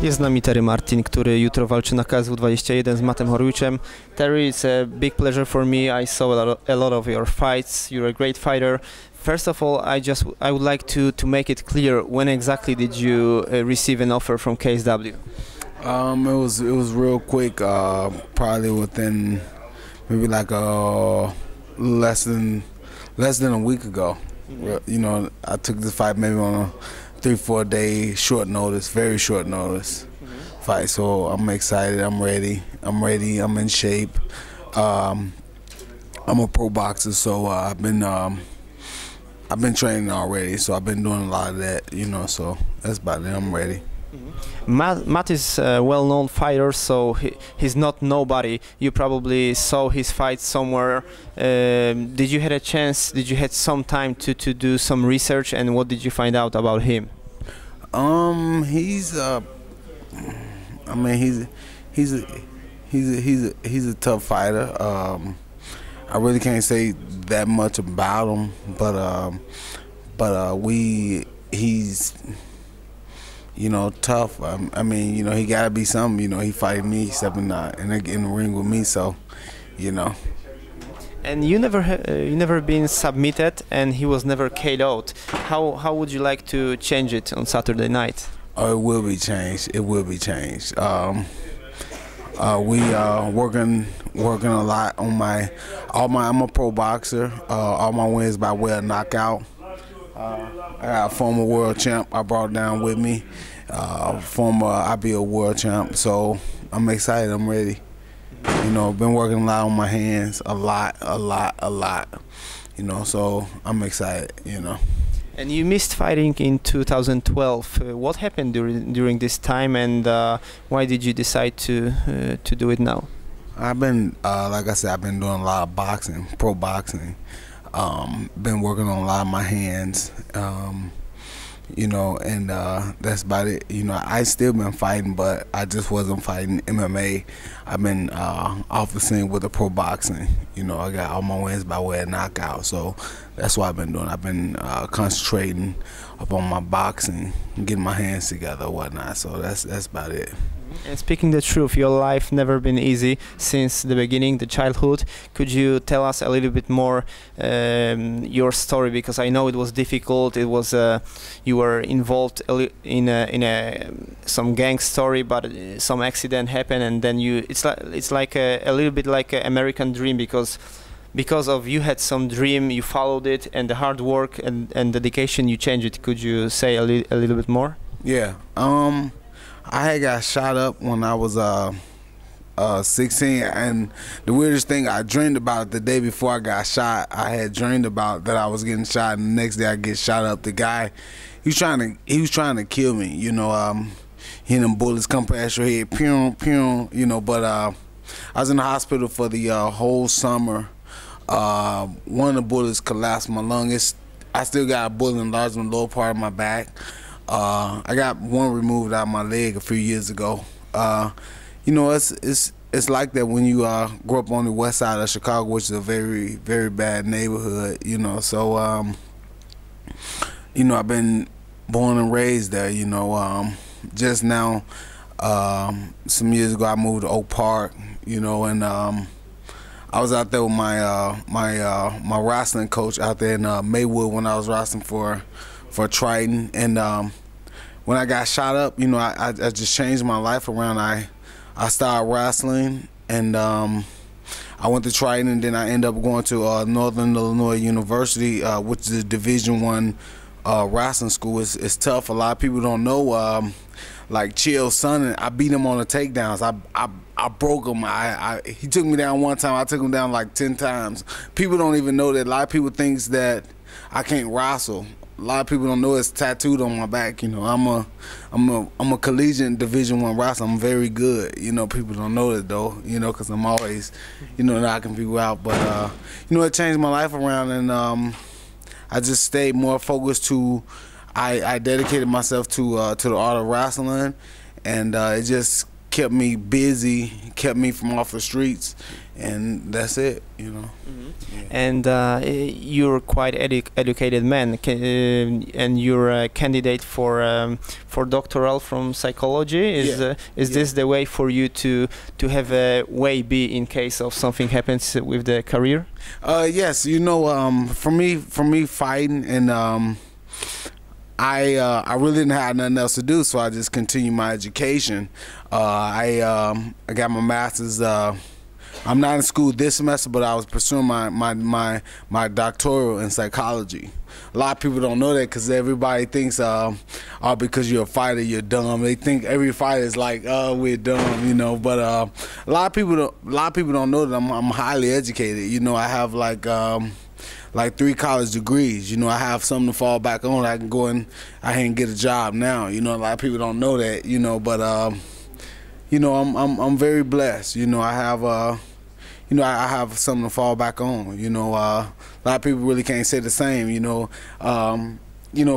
Jest z nami Terry Martin, który jutro walczy na KSW 21 z Mattem Horwichem. Terry, it's a big pleasure for me. I saw a lot of your fights. You're a great fighter. First of all, I would like to make it clear, when exactly did you receive an offer from KSW? It was real quick. Probably within maybe like less than a week ago. You know, I took this fight maybe on a 3-4 day short notice, very short notice fight. So I'm excited. I'm ready. I'm in shape. I'm a pro boxer, so I've been training already. So I've been doing a lot of that, you know. So that's about it. I'm ready. Matt is a well-known fighter, so he's not nobody. You probably saw his fight somewhere. Did you had a chance? Did you had some time to do some research, and what did you find out about him? He's I mean, he's a tough fighter. I really can't say that much about him, but he's, you know, tough. I mean, you know, he gotta be something. You know, he fight me, stepping in the ring with me. So, you know. And you never been submitted, and he was never KO'd. How would you like to change it on Saturday night? Oh, it will be changed. It will be changed. We working a lot on I'm a pro boxer. All my wins by way of knockout. I got a former world champ I brought down with me. I'll be a world champ. So I'm excited. I'm ready. You know, been working a lot on my hands, a lot. You know, so I'm excited. You know. And you missed fighting in 2012. What happened during this time, and why did you decide to do it now? I've been, like I said, I've been doing a lot of boxing, pro boxing. Been working on a lot of my hands, you know, and that's about it. You know, I still been fighting, but I just wasn't fighting MMA. I've been off the scene with the pro boxing. You know, I got all my wins by way of knockout, so that's what I've been doing. I've been concentrating upon my boxing, getting my hands together, and whatnot. So that's about it. And speaking the truth, your life never been easy since the beginning, the childhood. Could you tell us a little bit more your story? Because I know it was difficult. It was you were involved in some gang story, but some accident happened, and then it's like a little bit like an American dream, because of you had some dream, you followed it, and the hard work and dedication, you changed it. Could you say a little bit more? Yeah. I had got shot up when I was 16, and the weirdest thing, I dreamed about it the day before I got shot. I had dreamed about that I was getting shot, and the next day I get shot up. The guy, he was trying to kill me, you know. Hitting them bullets come past your head, pew, pew, you know. But I was in the hospital for the whole summer. One of the bullets collapsed my lung. I still got a bullet enlarged in the lower part of my back. I got one removed out of my leg a few years ago. You know, it's like that when you grow up on the west side of Chicago, which is a very, very bad neighborhood. You know, so you know, I've been born and raised there. You know, just now, some years ago, I moved to Oak Park. You know, and I was out there with my wrestling coach out there in Maywood when I was wrestling for Triton, and when I got shot up, you know, I just changed my life around. I started wrestling, and I went to Triton, and then I ended up going to Northern Illinois University, which is a Division I wrestling school. It's tough. A lot of people don't know. Like Chill's son, I beat him on the takedowns. I broke him. He took me down one time. I took him down like 10 times. People don't even know that. A lot of people thinks that I can't wrestle. A lot of people don't know it's tattooed on my back. You know, I'm a collegiate Division I wrestler. I'm very good. You know, people don't know that though. You know, because I'm always, you know, knocking people out. But you know, it changed my life around, and I just stayed more focused I dedicated myself to the art of wrestling, and it just kept me busy, kept me from off the streets, and that's it, you know. And you're quite educated man, and you're a candidate for doctoral from psychology. Is this the way for you to have a way B in case of something happens with the career? Yes, you know, for me fighting, and I really didn't have nothing else to do, so I just continued my education. I got my master's. I'm not in school this semester, but I was pursuing my doctoral in psychology. A lot of people don't know that because everybody thinks, oh, because you're a fighter, you're dumb. They think every fighter is like, oh, we're dumb, you know. But a lot of people don't know that I'm highly educated. You know, I have like 3 college degrees. You know, I have something to fall back on. I can go and I can get a job now. You know, a lot of people don't know that. You know, but you know, I'm very blessed. You know, I have something to fall back on. You know, a lot of people really can't say the same. You know,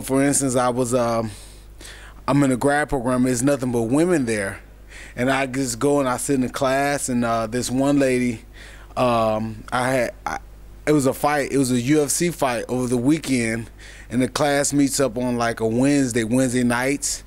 for instance, I'm in a grad program. There's nothing but women there, and I just go and I sit in the class, and this one lady, it was a fight. It was a UFC fight over the weekend, and the class meets up on like a Wednesday nights.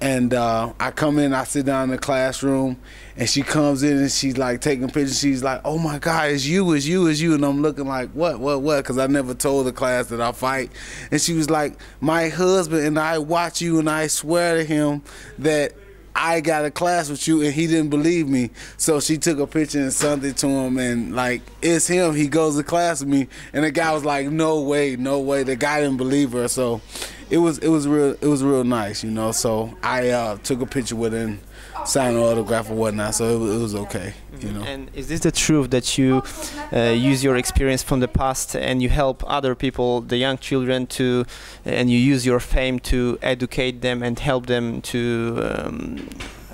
And I come in, I sit down in the classroom, and she comes in and she's like taking pictures. She's like, "Oh my God, it's you," and I'm looking like, what? Because I never told the class that I fight. And she was like, "My husband and I watch you, and I swear to him that I got a class with you," and he didn't believe me. So she took a picture and sent it to him, and like, it's him. He goes to class with me, and the guy was like, "No way." The guy didn't believe her. So it was real nice, you know. So I took a picture with her and signed an autograph or whatnot. So it was okay, you know. And is this the truth that you use your experience from the past and you help other people, the young children, and you use your fame to educate them and help them to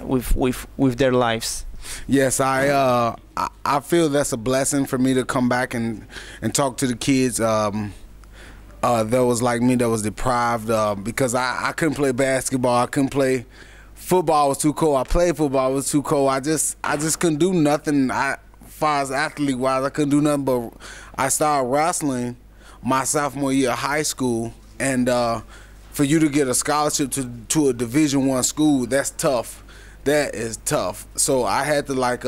with their lives? Yes, I feel that's a blessing for me to come back and talk to the kids that was like me, that was deprived, because I couldn't play basketball, I couldn't play football, was too cold. I played football, it was too cold. I just couldn't do nothing. As far as athlete wise, I couldn't do nothing. But I started wrestling my sophomore year of high school, and for you to get a scholarship to a Division I school, that's tough. That is tough. So I had to like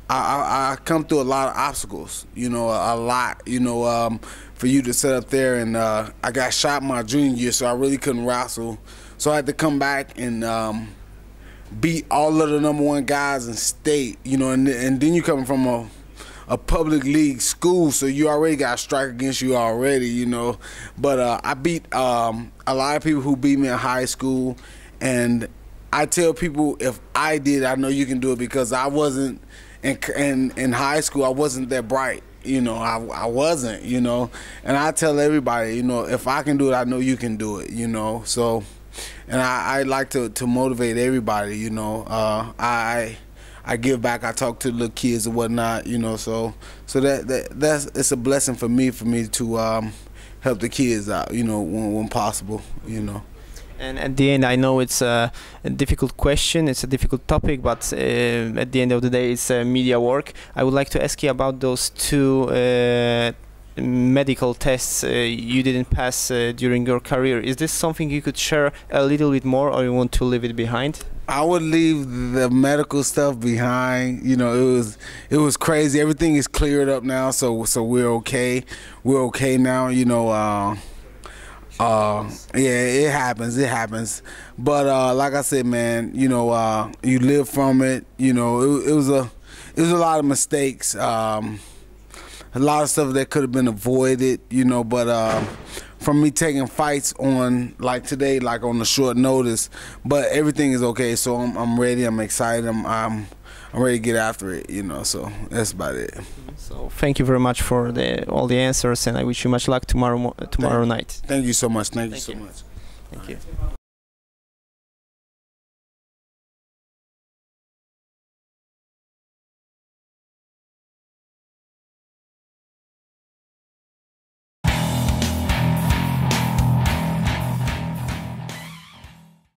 I come through a lot of obstacles, you know, a lot, you know, for you to sit up there, and I got shot my junior year, so I really couldn't wrestle. So I had to come back and beat all of the #1 guys in state, you know, and then you coming from a public league school, so you already got a strike against you already, you know. But I beat a lot of people who beat me in high school, and I tell people, if I did, I know you can do it, because I wasn't in high school. I wasn't that bright, you know. I wasn't, you know. And I tell everybody, you know, if I can do it, I know you can do it, you know. So, and I like to motivate everybody, you know. I give back. I talk to the little kids and whatnot, you know. So that's it's a blessing for me to help the kids out, you know, when possible, you know. And at the end, I know it's a difficult question, it's a difficult topic, but at the end of the day, it's media work. I would like to ask you about those 2 medical tests you didn't pass during your career. Is this something you could share a little bit more, or you want to leave it behind? I would leave the medical stuff behind. You know, it was crazy. Everything is cleared up now, so we're okay. We're okay now, you know. Yeah, it happens. But like I said, man, you know, you live from it. You know, it was a lot of mistakes. A lot of stuff that could have been avoided, you know. But from me taking fights on, like today, like on a short notice, but everything is okay. So I'm ready. I'm excited. I'm ready to get after it, you know. So that's about it. So thank you very much for all the answers, and I wish you much luck tomorrow night. Thank you so much. Thank you so much. Thank you.